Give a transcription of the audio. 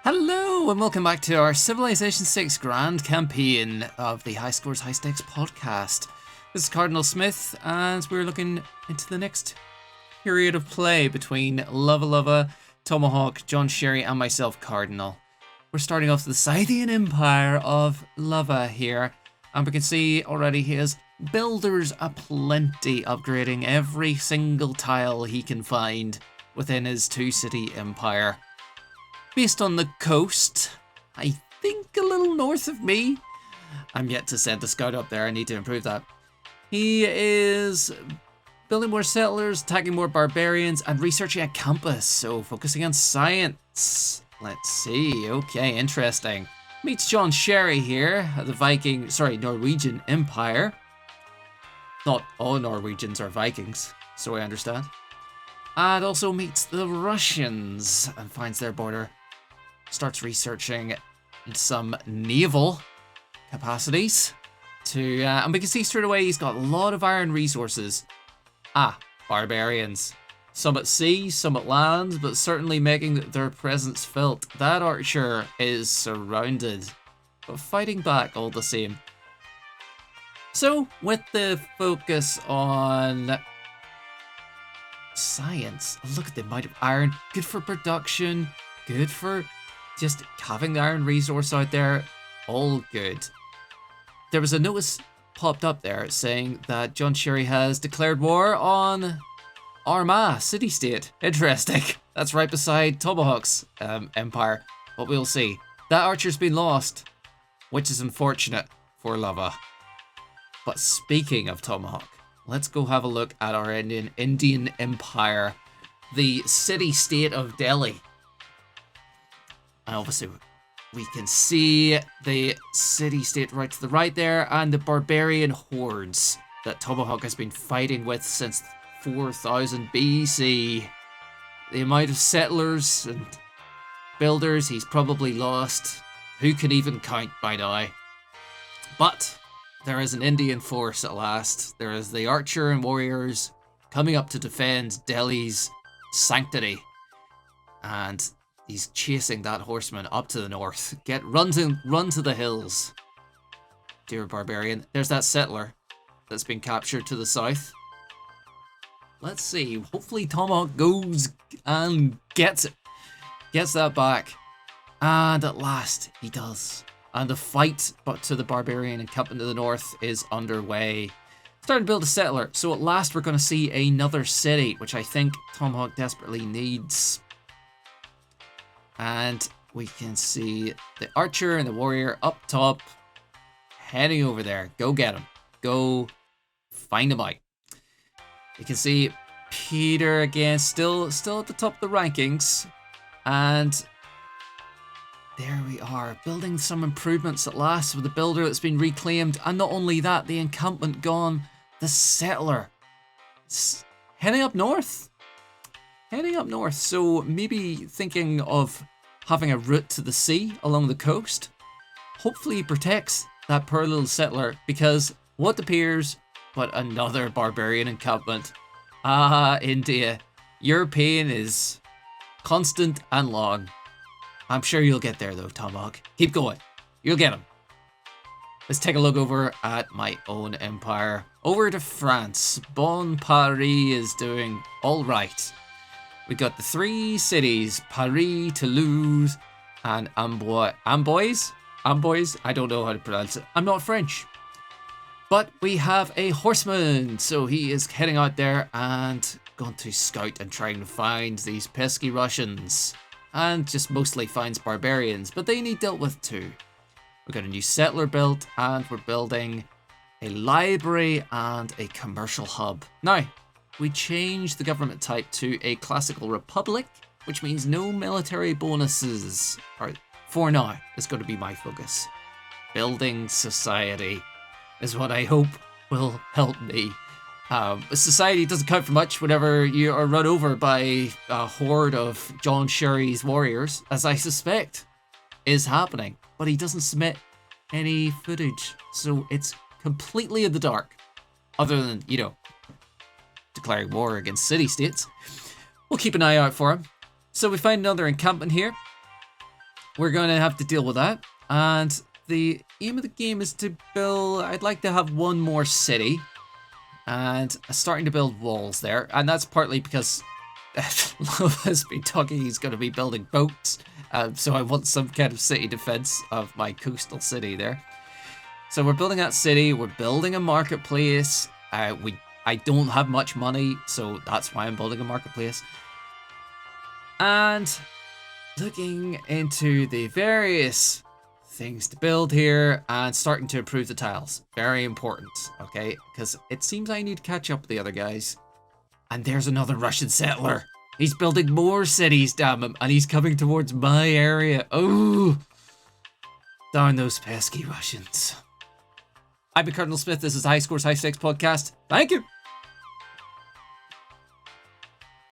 Hello and welcome back to our Civilization 6 Grand Campaign of the High Scores High Stakes podcast. This is Cardinal Smith and we're looking into the next period of play between Luvva Luvva, Tomahawk, John Sherry and myself, Cardinal. We're starting off the Scythian Empire of Luvva here, and we can see already he has builders aplenty upgrading every single tile he can find within his two-city empire. Based on the coast, I think a little north of me. I'm yet to send a scout up there, I need to improve that. He is building more settlers, attacking more barbarians, and researching a campus, so focusing on science. Let's see, okay, interesting. Meets John Sherry here at the Norwegian Empire. Not all Norwegians are Vikings, so I understand. And also meets the Russians and finds their border. Starts researching some naval capacities and we can see straight away he's got a lot of iron resources. Barbarians. Some at sea, some at land, but certainly making their presence felt. That archer is surrounded, but fighting back all the same. So, with the focus on science, look at the amount of iron. Good for production, good for just having the iron resource out there, all good. There was a notice popped up there saying that John Sherry has declared war on Armagh city-state. Interesting. That's right beside Tomahawk's empire, but we'll see. That archer's been lost, which is unfortunate for Luvva. But speaking of Tomahawk, let's go have a look at our Indian empire, the city-state of Delhi. And obviously, we can see the city-state right to the right there, and the barbarian hordes that Tomahawk has been fighting with since 4000 BC. The amount of settlers and builders he's probably lost, who can even count by now? But there is an Indian force at last. There is the archer and warriors coming up to defend Delhi's sanctity. And he's chasing that horseman up to the north. Run to the hills, dear barbarian. There's that settler that's been captured to the south. Let's see. Hopefully Tomahawk goes and gets it. Gets that back. And at last, he does. And the fight but to the barbarian encampment to the north is underway. Starting to build a settler. So at last we're going to see another city, which I think Tomahawk desperately needs. And we can see the archer and the warrior up top, heading over there. Go get him. Go find him out. You can see Peter again, still at the top of the rankings. And there we are, building some improvements at last with the builder that's been reclaimed. And not only that, the encampment gone, the settler heading up north. So maybe thinking of having a route to the sea along the coast. Hopefully he protects that poor little settler, because what appears but another barbarian encampment. India, your pain is constant and long. I'm sure you'll get there though, Tomahawk. Keep going. You'll get him. Let's take a look over at my own empire. Over to France. Bon Paris is doing all right. We got the three cities, Paris, Toulouse, and Amboise. Amboise? I don't know how to pronounce it. I'm not French. But we have a horseman, so he is heading out there and going to scout and trying to find these pesky Russians. And just mostly finds barbarians, but they need dealt with too. We've got a new settler built, and we're building a library and a commercial hub. Now, we changed the government type to a classical republic, which means no military bonuses. Or for now, it's going to be my focus. Building society is what I hope will help me. Society doesn't count for much whenever you are run over by a horde of John Sherry's warriors, as I suspect is happening. But he doesn't submit any footage, so it's completely in the dark. Other than, declaring war against city-states. We'll keep an eye out for him. So we find another encampment here. we're going to have to deal with that. And the aim of the game is to build... I'd like to have one more city. And starting to build walls there. And that's partly because Luvva's been talking he's going to be building boats. So I want some kind of city defense of my coastal city there. So we're building that city. We're building a marketplace. I don't have much money, so that's why I'm building a marketplace. And looking into the various things to build here and starting to improve the tiles. Very important, okay? Because it seems I need to catch up with the other guys. And there's another Russian settler. He's building more cities, damn him, and he's coming towards my area. Oh, darn those pesky Russians. I've been Cardinal Smith. This is High Scores, High Stakes podcast. Thank you.